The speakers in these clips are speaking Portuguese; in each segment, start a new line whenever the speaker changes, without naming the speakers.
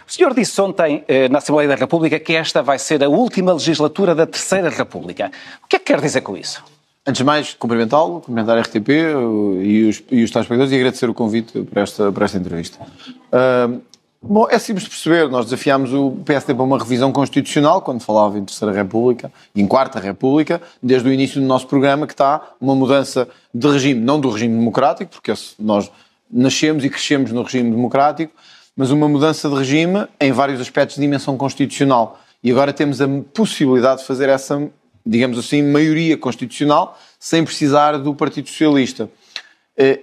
O senhor disse ontem na Assembleia da República que esta vai ser a última legislatura da Terceira República. O que é que quer dizer com isso?
Antes de mais, cumprimentá-lo, cumprimentar a RTP e os telespectadores e agradecer o convite para esta entrevista. Bom, é simples de perceber, nós desafiámos o PSD para uma revisão constitucional, quando falava em Terceira República e em Quarta República, desde o início do nosso programa, que está uma mudança de regime, não do regime democrático, porque nós nascemos e crescemos no regime democrático, mas uma mudança de regime em vários aspectos de dimensão constitucional. E agora temos a possibilidade de fazer essa, digamos assim, maioria constitucional, sem precisar do Partido Socialista.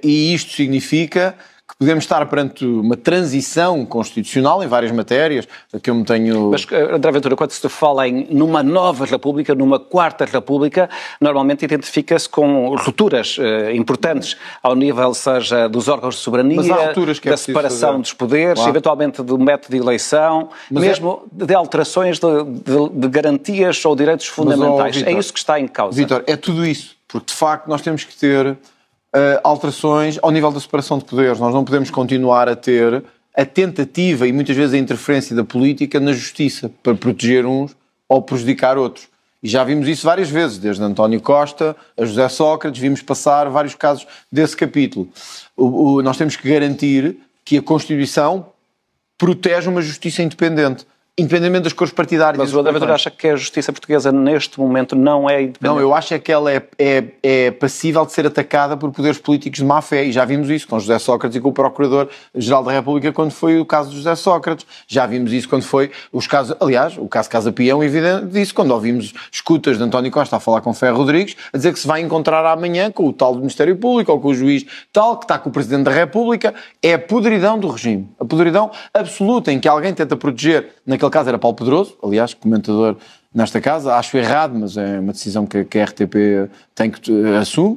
E isto significa que podemos estar perante uma transição constitucional em várias matérias, que eu me tenho...
Mas, André Ventura, quando se fala em numa nova república, numa quarta república, normalmente identifica-se com rupturas importantes, ao nível, seja dos órgãos de soberania, da separação dos poderes, claro, eventualmente do método de eleição, mesmo de alterações de garantias ou direitos fundamentais. Victor, é isso que está em causa.
Vítor, é tudo isso, porque de facto nós temos que ter alterações ao nível da separação de poderes. Nós não podemos continuar a ter a tentativa e muitas vezes a interferência da política na justiça para proteger uns ou prejudicar outros. E já vimos isso várias vezes, desde António Costa a José Sócrates, vimos passar vários casos desse capítulo. Nós temos que garantir que a Constituição protege uma justiça independente. Independentemente das cores partidárias.
Mas o André Ventura acha que a justiça portuguesa neste momento não é independente?
Não, eu acho é que ela é passível de ser atacada por poderes políticos de má fé, e já vimos isso com José Sócrates e com o Procurador-Geral da República quando foi o caso de José Sócrates. Já vimos isso quando foi os casos, aliás, o caso Casa Pia é um evidente disso, quando ouvimos escutas de António Costa a falar com Ferro Rodrigues, a dizer que se vai encontrar amanhã com o tal do Ministério Público ou com o juiz tal, que está com o Presidente da República. É a podridão do regime, a podridão absoluta em que alguém tenta proteger, naquele caso era Paulo Pedroso, aliás, comentador nesta casa, acho errado, mas é uma decisão que a RTP tem que assume,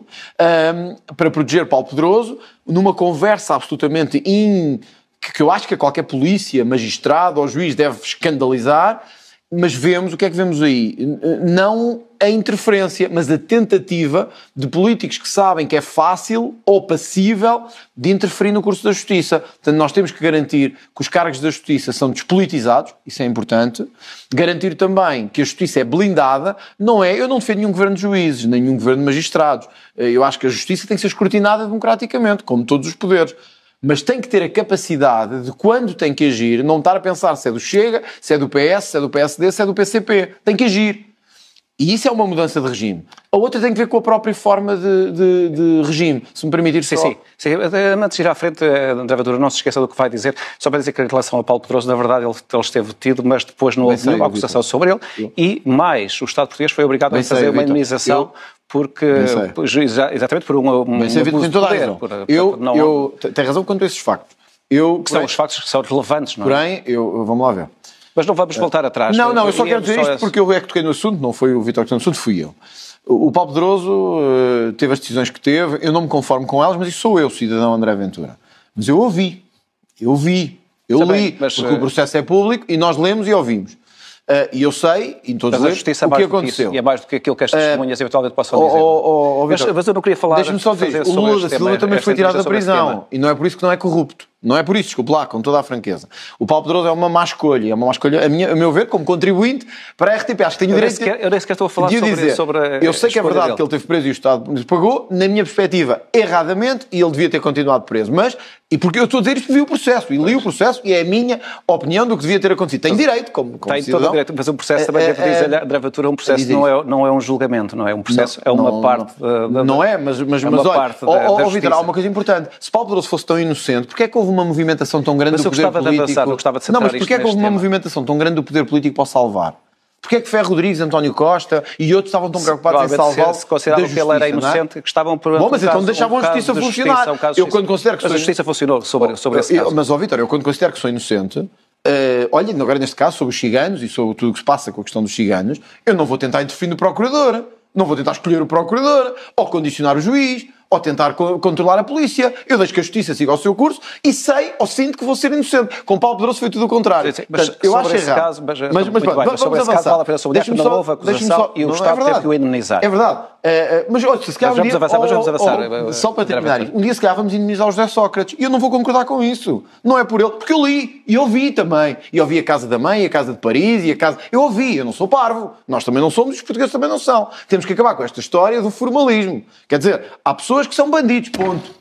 para proteger Paulo Pedroso, numa conversa absolutamente que eu acho que qualquer polícia, magistrado ou juiz deve escandalizar, mas vemos, o que é que vemos aí? Não a interferência, mas a tentativa de políticos que sabem que é fácil ou passível de interferir no curso da justiça. Portanto, nós temos que garantir que os cargos da justiça são despolitizados, isso é importante. Garantir também que a justiça é blindada, eu não defendo nenhum governo de juízes, nem nenhum governo de magistrados. Eu acho que a justiça tem que ser escrutinada democraticamente, como todos os poderes. Mas tem que ter a capacidade de, quando tem que agir, não estar a pensar se é do Chega, se é do PS, se é do PSD, se é do PCP. Tem que agir. E isso é uma mudança de regime. A outra tem que ver com a própria forma de regime, se me permitir só.
Sim. Antes de ir à frente, André Ventura, não se esqueça do que vai dizer. Só para dizer que em relação a Paulo Pedroso, na verdade, ele esteve detido, mas depois não houve nenhuma acusação sobre ele. E mais, o Estado português foi obrigado a fazer uma indemnização porque, exatamente por um abuso de poder.
Tem razão quanto a esses factos.
São os factos que são relevantes, não é?
Porém, vamos lá ver.
Mas não vamos voltar atrás.
Não, eu só quero dizer isto porque eu é que toquei no assunto, não foi o Vítor que tocou no assunto, fui eu. O Paulo Pedroso teve as decisões que teve, eu não me conformo com elas, mas isso sou eu, cidadão André Ventura. Mas eu ouvi, eu li, porque o processo é público e nós lemos e ouvimos. E eu sei, e todos lemos, o que aconteceu.
E é mais do que aquilo que as testemunhas eventualmente possam dizer. Mas eu não queria falar...
Deixa-me só dizer, o Lula da Silva também foi tirado da prisão. E não é por isso que não é corrupto. Não é por isso, desculpe lá, com toda a franqueza. O Paulo Pedroso é uma má escolha, a meu ver, como contribuinte para a RTP. Acho que tenho direito
eu nem sequer estou a falar sobre
eu sei que é verdade que ele teve preso e o Estado pagou, na minha perspectiva, erradamente, e ele devia ter continuado preso. E porque eu estou a dizer isto, vi o processo, e li o processo, e é a minha opinião do que devia ter acontecido. Tenho direito, como
tem
cidadão.
Todo o direito, mas o processo também, devo dizer, André Ventura, um processo não é um julgamento, não é? Um processo é uma parte...
Não é, mas olha, Vítor, há uma coisa importante. Se Paulo Pedroso fosse tão inocente, porque é que houve uma movimentação tão grande do poder político? Não, mas porquê é que houve uma movimentação tão grande do poder político para o salvar? Porquê é que Ferro Rodrigues, António Costa e outros estavam tão preocupados em salvá-lo?
Se consideravam que ele era inocente, que estavam por...
Bom, mas então deixavam a justiça funcionar. Eu quando considero que
a justiça funcionou sobre esse caso.
Mas, Vítor, eu quando considero que sou inocente, olha, agora neste caso, sobre os ciganos e sobre tudo o que se passa com a questão dos ciganos, eu não vou tentar interferir no procurador, não vou tentar escolher o procurador, ou condicionar o juiz, ou tentar controlar a polícia. Eu deixo que a justiça siga o seu curso e sei ou sinto que vou ser inocente. Com Paulo Pedroso foi tudo o contrário.
Sim, mas portanto, eu acho errado. Mas sobre esse caso, vale a pena sobre esse caso, não houve acusação e o Estado teve que o indemnizar.
É verdade. Mas olha, se calhar
vamos avançar.
Só para terminar, um dia se calhar vamos indemnizar o José Sócrates. E eu não vou concordar com isso. Não é por ele, porque eu li e ouvi também. E ouvi a Casa da Mãe, a Casa de Paris e a Casa... Eu ouvi, eu não sou parvo. Nós também não somos, os portugueses também não são. Temos que acabar com esta história do formalismo. Quer dizer, há pessoas que são bandidos, ponto.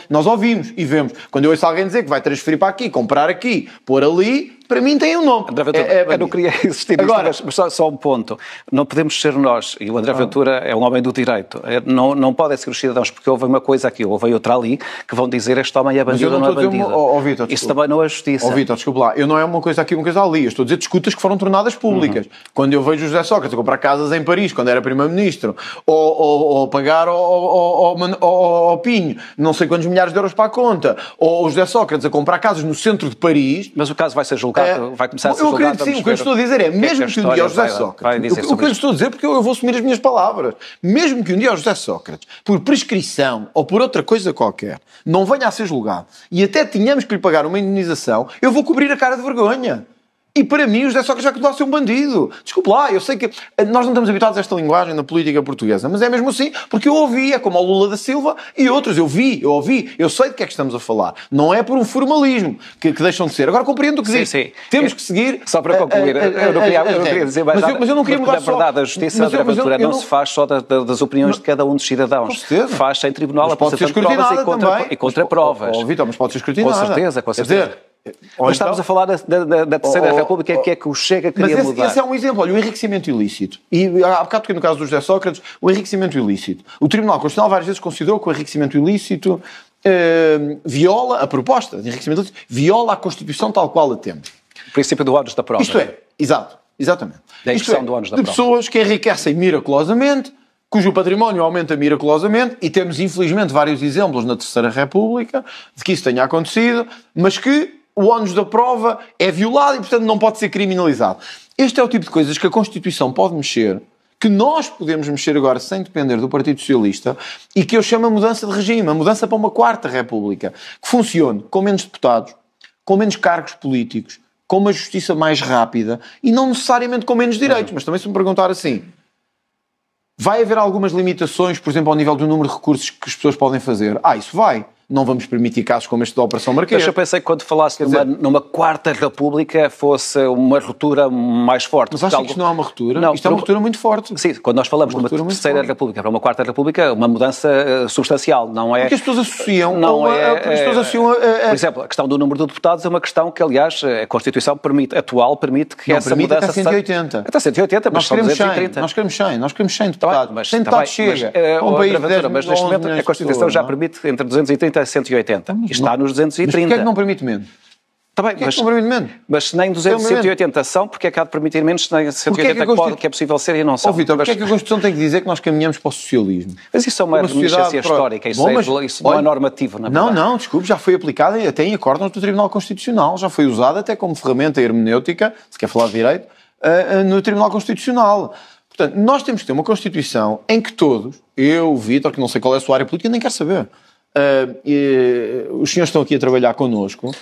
Nós ouvimos e vemos. Quando eu ouço alguém dizer que vai transferir para aqui, comprar aqui, pôr ali... Para mim tem um nome.
André Ventura, eu não queria insistir nisto, mas só um ponto. Não podemos ser nós, e o André Ventura é um homem do direito, não podem ser os cidadãos, porque houve uma coisa aqui, houve outra ali, que vão dizer este homem é bandido ou não é bandido.
Vítor,
isso também não é justiça.
Vítor, desculpe lá, eu não é uma coisa aqui, uma coisa ali. Eu estou a dizer disputas que foram tornadas públicas. Quando eu vejo o José Sócrates a comprar casas em Paris, quando era primeiro-ministro, ou pagar ao Pinho não sei quantos milhares de euros para a conta, ou o José Sócrates a comprar casas no centro de Paris...
Mas o caso vai ser julgado. Vai começar a ser
julgado. Eu acredito sim, o que eu estou a dizer é, mesmo que um dia o José Sócrates, o que eu estou a dizer, porque eu vou assumir as minhas palavras, mesmo que um dia o José Sócrates, por prescrição ou por outra coisa qualquer, não venha a ser julgado, e até tínhamos que lhe pagar uma indenização, eu vou cobrir a cara de vergonha. E para mim o José Sócrates já continua a ser um bandido. Desculpe lá, eu sei que nós não estamos habituados a esta linguagem na política portuguesa, mas é mesmo assim, porque eu ouvi, é como o Lula da Silva e outros, eu ouvi, eu sei de que é que estamos a falar. Não é por um formalismo que deixam de ser. Agora compreendo o que diz.
Sim.
Temos que seguir...
Só para concluir, eu não queria dizer mais nada,
mas eu não queria mudar
só... Na verdade, a justiça da Ventura não se faz só das opiniões de cada um dos cidadãos. Faz em tribunal, apresentando provas e contra-provas.
Vitor, mas pode ser escrutinada.
Com certeza. Mas estamos a falar da Terceira República, que é que o Chega queria mudar.
Esse é um exemplo. Olha, o enriquecimento ilícito. E há bocado, porque no caso do José Sócrates, o enriquecimento ilícito. O Tribunal Constitucional várias vezes considerou que o enriquecimento ilícito viola a proposta de enriquecimento ilícito, viola a Constituição tal qual a temos.
O princípio do ónus da prova.
Isto é, exatamente.
Da expressão do ónus da prova.
De pessoas que enriquecem miraculosamente, cujo património aumenta miraculosamente, e temos infelizmente vários exemplos na Terceira República de que isso tenha acontecido, mas que o ónus da prova é violado e, portanto, não pode ser criminalizado. Este é o tipo de coisas que a Constituição pode mexer, que nós podemos mexer agora sem depender do Partido Socialista, e que eu chamo a mudança de regime, a mudança para uma quarta República, que funcione com menos deputados, com menos cargos políticos, com uma justiça mais rápida e não necessariamente com menos direitos. Mas também, se me perguntar assim, vai haver algumas limitações, por exemplo, ao nível do número de recursos que as pessoas podem fazer? Isso vai. Não vamos permitir casos como este da Operação Marquês.
Mas eu pensei que quando falasse numa quarta república fosse uma ruptura mais forte.
Mas acha que isto não é uma ruptura? Não, isto é uma ruptura muito forte.
Sim, quando nós falamos de uma terceira república para uma quarta república, uma mudança substancial, não é...
Porque as pessoas associam...
Por exemplo, a questão do número de deputados é uma questão que, aliás, a Constituição atual permite que essa mudança...
Até 180.
Até 180, mas são 230.
Nós queremos 100 deputados. 100 deputados chega.
Mas neste momento a Constituição já permite entre 230 a 180. E está nos 230.
Mas porquê é que não permite menos?
Também, mas se nem 200 e 180 são, porque é que há de permitir menos, se nem 180 que é possível ser e não são.
Vítor, porque é que a Constituição tem que dizer que nós caminhamos para o socialismo?
Mas isso é uma reminiscência histórica, isso não é normativo, na verdade.
Não, desculpe, já foi aplicada até em acordos do Tribunal Constitucional, já foi usada até como ferramenta hermenêutica, se quer falar de direito, no Tribunal Constitucional. Portanto, nós temos que ter uma Constituição em que todos, eu, Vítor, que não sei qual é a sua área política, nem quero saber, os senhores estão aqui a trabalhar connosco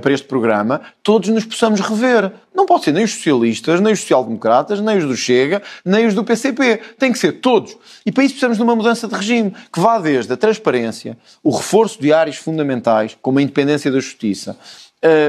para este programa, todos nos possamos rever. Não pode ser nem os socialistas, nem os social-democratas, nem os do Chega, nem os do PCP. Tem que ser todos. E para isso precisamos de uma mudança de regime que vá desde a transparência, o reforço de áreas fundamentais, como a independência da justiça,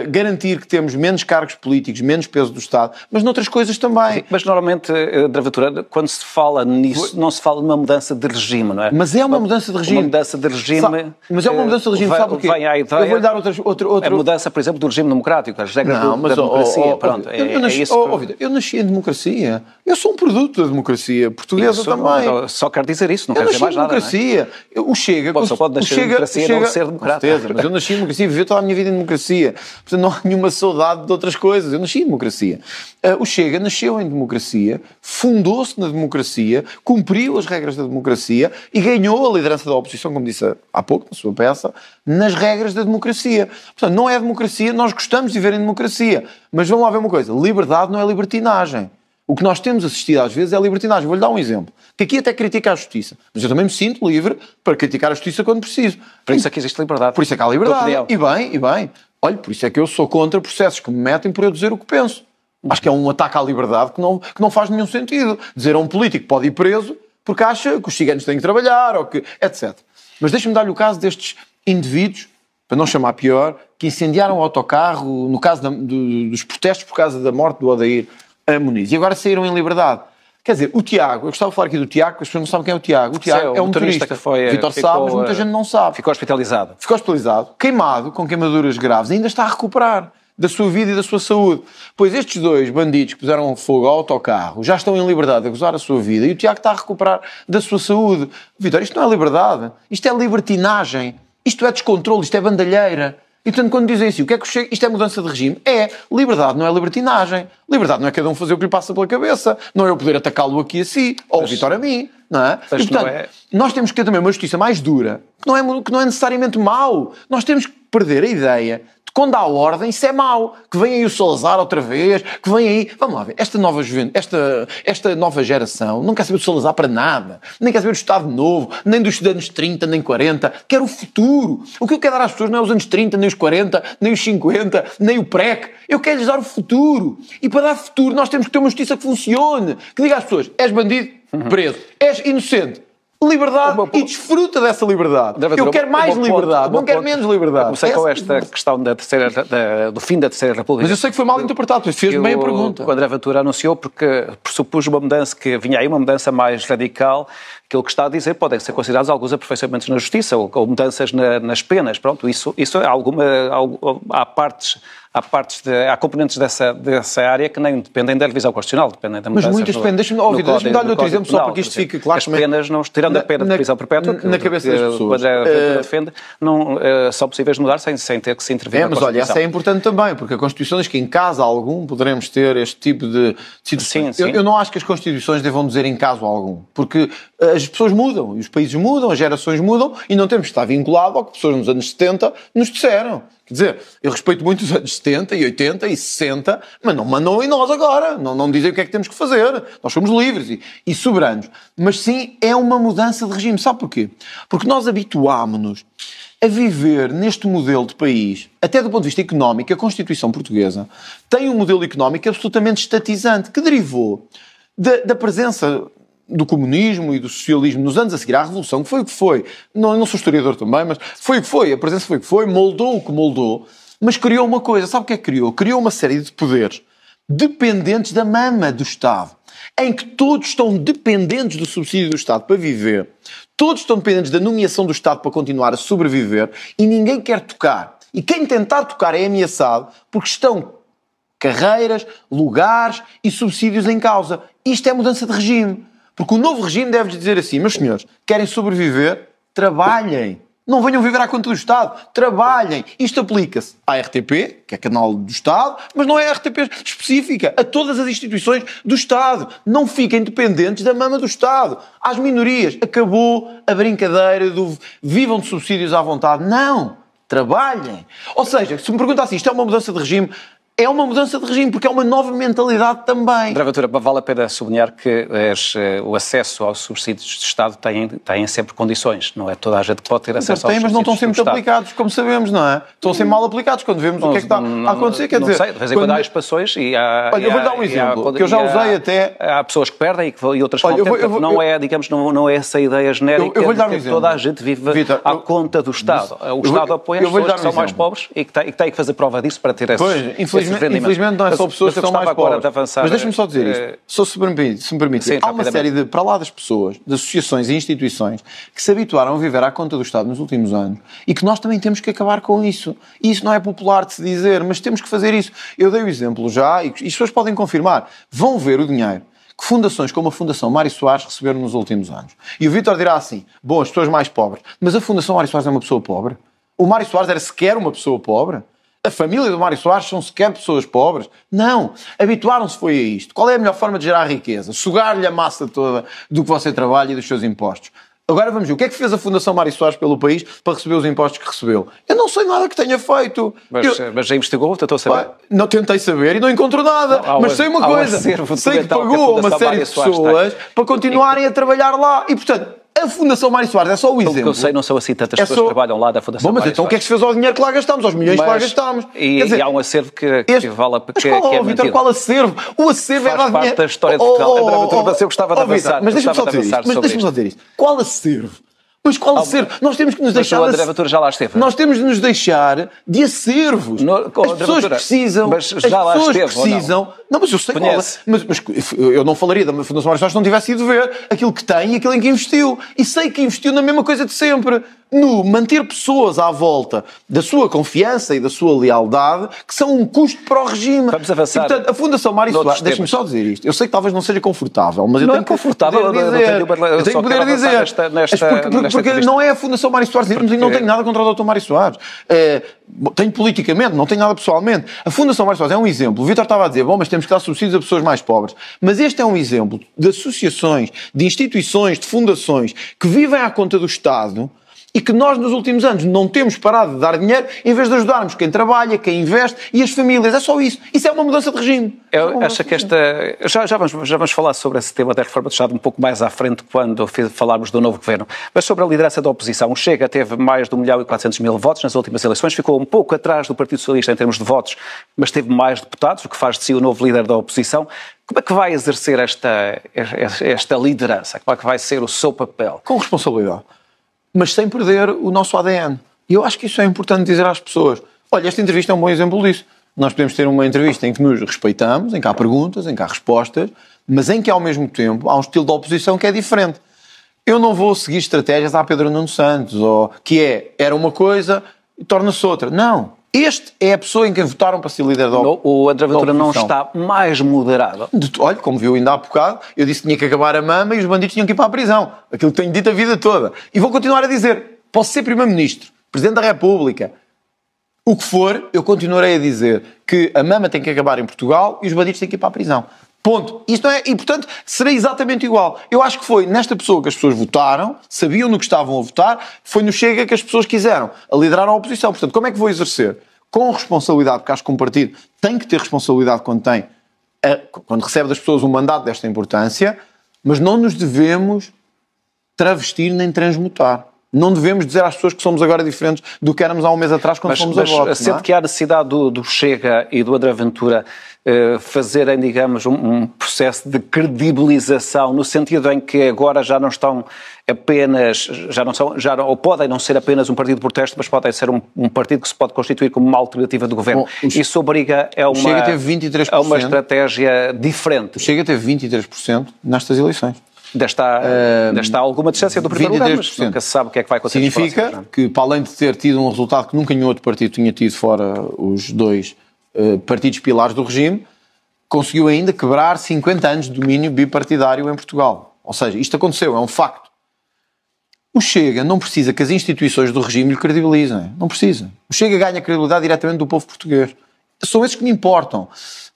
garantir que temos menos cargos políticos, menos peso do Estado, mas noutras coisas também.
Sim, mas normalmente, André Ventura, quando se fala nisso, não se fala numa mudança de regime, não é?
Mas é uma mudança de regime.
Uma mudança de regime...
Mas é uma mudança de regime, sabe o quê?
Vem à ideia,
eu vou-lhe dar outra...
A mudança, por exemplo, do regime democrático, as regras da democracia, pronto.
Eu nasci em democracia. Eu sou um produto da democracia portuguesa também.
Só quero dizer isso, não quero dizer mais nada.
Eu nasci em democracia. O Chega...
Só pode nascer em democracia e não ser democrata.
Mas eu nasci em democracia e vivi toda a minha vida em democracia. Portanto, não há nenhuma saudade de outras coisas. Eu nasci em democracia. O Chega nasceu em democracia, fundou-se na democracia, cumpriu as regras da democracia e ganhou a liderança da oposição, como disse há pouco na sua peça, nas regras da democracia. Portanto, não é democracia, nós gostamos de viver em democracia. Mas vamos lá ver uma coisa, liberdade não é libertinagem. O que nós temos assistido às vezes é a libertinagem. Vou-lhe dar um exemplo. Que aqui até critica a justiça. Mas eu também me sinto livre para criticar a justiça quando preciso.
Por isso é que existe liberdade.
Por isso é que há liberdade. E bem. Olha, por isso é que eu sou contra processos que me metem por eu dizer o que penso. Acho que é um ataque à liberdade que não faz nenhum sentido. Dizer a um político que pode ir preso porque acha que os ciganos têm que trabalhar, ou que, etc. Mas deixa-me dar-lhe o caso destes indivíduos, para não chamar pior, que incendiaram o autocarro no caso dos protestos por causa da morte do Odair Muniz. E agora saíram em liberdade. Quer dizer, o Tiago, eu gostava de falar aqui do Tiago, porque as pessoas não sabem quem é o Tiago. O Tiago é um motorista
que foi...
Vítor sabe, mas muita gente não sabe.
Ficou hospitalizado.
Ficou hospitalizado, queimado, com queimaduras graves, ainda está a recuperar da sua vida e da sua saúde. Pois estes dois bandidos que puseram fogo ao autocarro já estão em liberdade a gozar a sua vida e o Tiago está a recuperar da sua saúde. Vítor, isto não é liberdade, isto é libertinagem, isto é descontrole, isto é bandalheira. E, portanto, quando dizem assim, o que é que chega? Isto é mudança de regime? É. Liberdade não é libertinagem. Liberdade não é cada um fazer o que lhe passa pela cabeça. Não é eu poder atacá-lo aqui a si, ou o Vítor a mim, não é? E, portanto, nós temos que ter também uma justiça mais dura, que não é necessariamente mau. Nós temos que perder a ideia de quando há ordem, isso é mau. Que vem aí o Salazar outra vez, que vem aí... Vamos lá ver, esta nova geração não quer saber do Salazar para nada. Nem quer saber do Estado Novo, nem dos anos 30, nem 40. Quer o futuro. O que eu quero dar às pessoas não é os anos 30, nem os 40, nem os 50, nem o PREC. Eu quero-lhes dar o futuro. E para dar futuro nós temos que ter uma justiça que funcione. Que diga às pessoas, és bandido, preso. És inocente. Liberdade e desfruta dessa liberdade. Eu quero mais liberdade, não quero menos liberdade.
Comecei com esta questão do fim da Terceira República.
Mas eu sei que foi mal interpretado, fez-me bem a pergunta.
O André Ventura anunciou porque pressupôs uma mudança, que vinha aí uma mudança mais radical. Aquilo que está a dizer podem ser considerados alguns aperfeiçoamentos na justiça ou mudanças nas penas. Pronto, isso é há componentes dessa área que nem dependem da revisão constitucional, dependem da mudança.
Mas muitas penas, deixa-me dar-lhe outro exemplo só para que isto fique claro.
As penas, tirando a pena de prisão perpétua,
na cabeça das pessoas,
o André Ventura defende, não são possíveis de mudar sem ter que se intervir na Constituição.
Mas olha, essa é importante também, porque a Constituição diz que em caso algum poderemos ter este tipo de situações.
Sim.
Eu não acho que as Constituições devam dizer em caso algum, porque as pessoas mudam, e os países mudam, as gerações mudam, e não temos que estar vinculado ao que pessoas nos anos 70 nos disseram. Quer dizer, eu respeito muito os anos 70 e 80 e 60, mas não mandam em nós agora. Não dizem o que é que temos que fazer. Nós somos livres e soberanos. Mas sim, é uma mudança de regime. Sabe porquê? Porque nós habituámos-nos a viver neste modelo de país, até do ponto de vista económico. A Constituição Portuguesa tem um modelo económico absolutamente estatizante, que derivou da presença do comunismo e do socialismo nos anos a seguir à Revolução, que foi o que foi. Não sou historiador também, mas foi o que foi. A presença foi o que foi, moldou o que moldou, mas criou uma coisa. Sabe o que é que criou? Criou uma série de poderes dependentes da mama do Estado, em que todos estão dependentes do subsídio do Estado para viver, todos estão dependentes da nomeação do Estado para continuar a sobreviver e ninguém quer tocar. E quem tentar tocar é ameaçado porque estão carreiras, lugares e subsídios em causa. Isto é mudança de regime. Porque o novo regime deve dizer assim, meus senhores, querem sobreviver? Trabalhem. Não venham viver à conta do Estado. Trabalhem. Isto aplica-se à RTP, que é canal do Estado, mas não é a RTP específica. A todas as instituições do Estado. Não fiquem dependentes da mama do Estado. Às minorias. Acabou a brincadeira do vivam de subsídios à vontade. Não. Trabalhem. Ou seja, se me pergunta assim, isto é uma mudança de regime? É uma mudança de regime, porque é uma nova mentalidade também.
André Ventura, vale a pena sublinhar que o acesso aos subsídios de Estado tem sempre condições. Não é toda a gente que pode ter acesso aos subsídios.
Mas não estão sempre aplicados, como sabemos, não é? Estão sempre mal aplicados quando vemos o que é que está a acontecer. Quer dizer,
não sei, de vez em quando há expansões e há...
Olha, eu vou dar um exemplo, que eu já usei até...
Há pessoas que perdem e outras que não é, digamos, não é essa ideia genérica de que toda a gente vive à conta do Estado. O Estado apoia as pessoas que são mais pobres e que têm que fazer prova disso para ter esses
Infelizmente não é só pessoas que são mais pobres. Mas deixa-me só dizer isto. Se me permite. Sim, há uma série de, para lá das pessoas, de associações e instituições que se habituaram a viver à conta do Estado nos últimos anos e que nós também temos que acabar com isso. E isso não é popular de se dizer, mas temos que fazer isso. Eu dei o exemplo já e as pessoas podem confirmar. Vão ver o dinheiro que fundações como a Fundação Mário Soares receberam nos últimos anos. E o Vítor dirá assim, bom, as pessoas mais pobres. Mas a Fundação Mário Soares é uma pessoa pobre? O Mário Soares era sequer uma pessoa pobre? A família do Mário Soares são sequer pessoas pobres? Não. Habituaram-se foi a isto. Qual é a melhor forma de gerar riqueza? Sugar-lhe a massa toda do que você trabalha e dos seus impostos. Agora vamos ver. O que é que fez a Fundação Mário Soares pelo país para receber os impostos que recebeu? Eu não sei nada que tenha feito.
Mas já investigou? Tentou saber?
Não tentei saber e não encontro nada. Mas sei uma coisa. Sei que pagou uma série de pessoas para continuarem a trabalhar lá. E, portanto, A Fundação Mário Soares é só o exemplo.
Pelo que eu sei, não são assim tantas pessoas que trabalham lá da Fundação
Mário Soares. Mas então o que é que se fez ao dinheiro que lá gastámos, aos milhões que lá gastámos?
E há um acervo que vale a pena.
Vitor, qual acervo? O acervo é dar dinheiro.
Faz parte da história de Portugal. Mas eu gostava de avançar.
Mas deixa-me só dizer isto. Qual acervo? Mas qual acervo? Nós temos que nos deixar...
Mas o André Ventura já lá esteve.
Nós temos de nos deixar de acervos. As pessoas precisam...
Mas já lá esteve,
precisam... Não, mas eu sei qual é. Mas eu não falaria da Fundação Mário Soares se não tivesse ido ver aquilo que tem e aquilo em que investiu. E sei que investiu na mesma coisa de sempre. No manter pessoas à volta da sua confiança e da sua lealdade, que são um custo para o regime.
Vamos avançar.
E, portanto, a Fundação Mário Soares... Deixa-me só dizer isto. Eu sei que talvez não seja confortável, mas eu tenho que poder dizer. Porque não é a Fundação Mário Soares. Não tenho nada contra o Dr. Mário Soares. Tenho politicamente, não tenho nada pessoalmente. A Fundação Mário Soares é um exemplo. O Vítor estava a dizer, bom, mas temos que dar subsídios a pessoas mais pobres. Mas este é um exemplo de associações, de instituições, de fundações que vivem à conta do Estado e que nós, nos últimos anos, não temos parado de dar dinheiro em vez de ajudarmos quem trabalha, quem investe e as famílias. É só isso. Isso é uma mudança de regime.
Eu acho que já vamos falar sobre esse tema da reforma do Estado um pouco mais à frente quando falarmos do novo governo. Mas sobre a liderança da oposição, o Chega teve mais de 1.400.000 votos nas últimas eleições, ficou um pouco atrás do Partido Socialista em termos de votos, mas teve mais deputados, o que faz de si o novo líder da oposição. Como é que vai exercer esta liderança? Como é que vai ser o seu papel?
Com responsabilidade. Mas sem perder o nosso ADN. E eu acho que isso é importante dizer às pessoas. Olha, esta entrevista é um bom exemplo disso. Nós podemos ter uma entrevista em que nos respeitamos, em que há perguntas, em que há respostas, mas em que, ao mesmo tempo, há um estilo de oposição que é diferente. Eu não vou seguir estratégias à Pedro Nuno Santos, ou que era uma coisa e torna-se outra. Não. Este é a pessoa em quem votaram para ser líder da oposição.
O André Ventura não está mais moderado.
Olha, como viu ainda há bocado, eu disse que tinha que acabar a mama e os bandidos tinham que ir para a prisão. Aquilo que tenho dito a vida toda. E vou continuar a dizer. Posso ser Primeiro-Ministro, Presidente da República, o que for, eu continuarei a dizer que a mama tem que acabar em Portugal e os bandidos têm que ir para a prisão. Ponto. Isto não é... E, portanto, será exatamente igual. Eu acho que foi nesta pessoa que as pessoas votaram, sabiam no que estavam a votar, foi no Chega que as pessoas quiseram, a liderar a oposição. Portanto, como é que vou exercer? Com responsabilidade, porque acho que um partido tem que ter responsabilidade quando recebe das pessoas um mandato desta importância, mas não nos devemos travestir nem transmutar. Não devemos dizer às pessoas que somos agora diferentes do que éramos há um mês atrás quando fomos a voto.
Mas sente que há necessidade do Chega e do André Ventura fazerem, digamos, um processo de credibilização, no sentido em que agora já não estão apenas, ou podem não ser apenas um partido de protesto, mas podem ser um partido que se pode constituir como uma alternativa do governo. Bom, isso obriga
o Chega teve 23%,
a uma estratégia diferente.
O Chega teve 23% nestas eleições.
Está alguma distância do primeiro lugar, mas nunca se sabe o que é que vai acontecer.
Significa que, para além de ter tido um resultado que nunca nenhum outro partido tinha tido, fora os dois partidos pilares do regime, conseguiu ainda quebrar 50 anos de domínio bipartidário em Portugal. Ou seja, isto aconteceu, é um facto. O Chega não precisa que as instituições do regime lhe credibilizem. Não precisa. O Chega ganha credibilidade diretamente do povo português. São esses que me importam.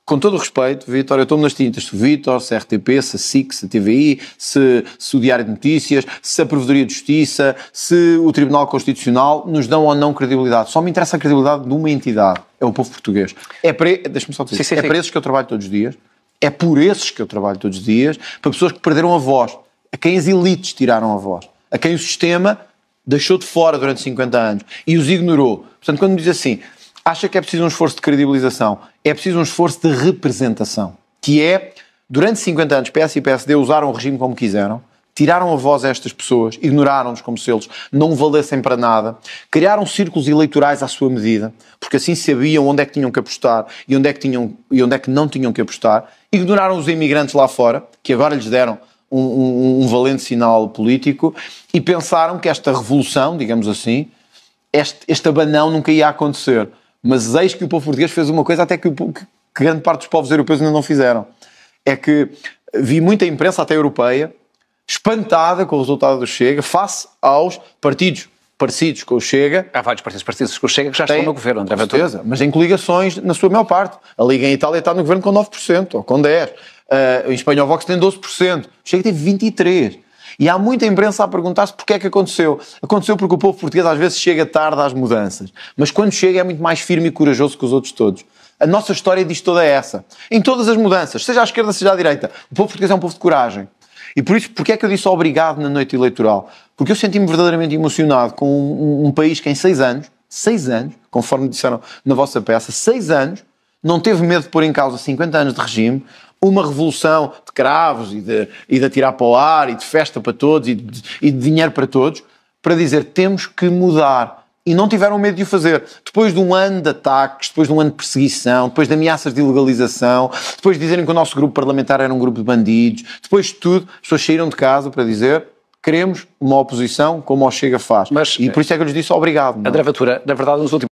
Com todo o respeito, Vítor, eu estou-me nas tintas. Se o Vítor, se a RTP, se a SIC, se a TVI, se o Diário de Notícias, se a Provedoria de Justiça, se o Tribunal Constitucional nos dão ou não credibilidade. Só me interessa a credibilidade de uma entidade. É o povo português. Deixa-me só dizer. Sim. Para esses que eu trabalho todos os dias. É por esses que eu trabalho todos os dias. Para pessoas que perderam a voz. A quem as elites tiraram a voz. A quem o sistema deixou de fora durante 50 anos. E os ignorou. Portanto, quando me diz assim... Acha que é preciso um esforço de credibilização? É preciso um esforço de representação. Que é, durante 50 anos, PS e PSD usaram o regime como quiseram, tiraram a voz a estas pessoas, ignoraram-nos como se eles não valessem para nada, criaram círculos eleitorais à sua medida, porque assim sabiam onde é que tinham que apostar e onde é que não tinham que apostar, ignoraram os imigrantes lá fora, que agora lhes deram um valente sinal político, e pensaram que esta revolução, digamos assim, este abanão nunca ia acontecer. Mas eis que o povo português fez uma coisa até que grande parte dos povos europeus ainda não fizeram. É que vi muita imprensa, até europeia, espantada com o resultado do Chega, face aos partidos parecidos com o Chega.
Há vários partidos parecidos com o Chega que já estão no governo, André Ventura.
Com certeza, mas em coligações, na sua maior parte. A Liga em Itália está no governo com 9%, ou com 10%. Em Espanha o Vox tem 12%. O Chega tem 23%. E há muita imprensa a perguntar-se porque é que aconteceu. Aconteceu porque o povo português às vezes chega tarde às mudanças. Mas quando chega é muito mais firme e corajoso que os outros todos. A nossa história diz toda essa. Em todas as mudanças, seja à esquerda, seja à direita. O povo português é um povo de coragem. E por isso, porque é que eu disse obrigado na noite eleitoral? Porque eu senti-me verdadeiramente emocionado com um país que em 6 anos, conforme disseram na vossa peça, 6 anos, não teve medo de pôr em causa 50 anos de regime, uma revolução de cravos e de atirar para o ar e de festa para todos e de dinheiro para todos, para dizer temos que mudar. E não tiveram medo de o fazer. Depois de um ano de ataques, depois de um ano de perseguição, depois de ameaças de ilegalização, depois de dizerem que o nosso grupo parlamentar era um grupo de bandidos, depois de tudo, as pessoas saíram de casa para dizer queremos uma oposição como o Chega faz. E por isso é que eu lhes disse obrigado.
André Ventura, na verdade, nos últimos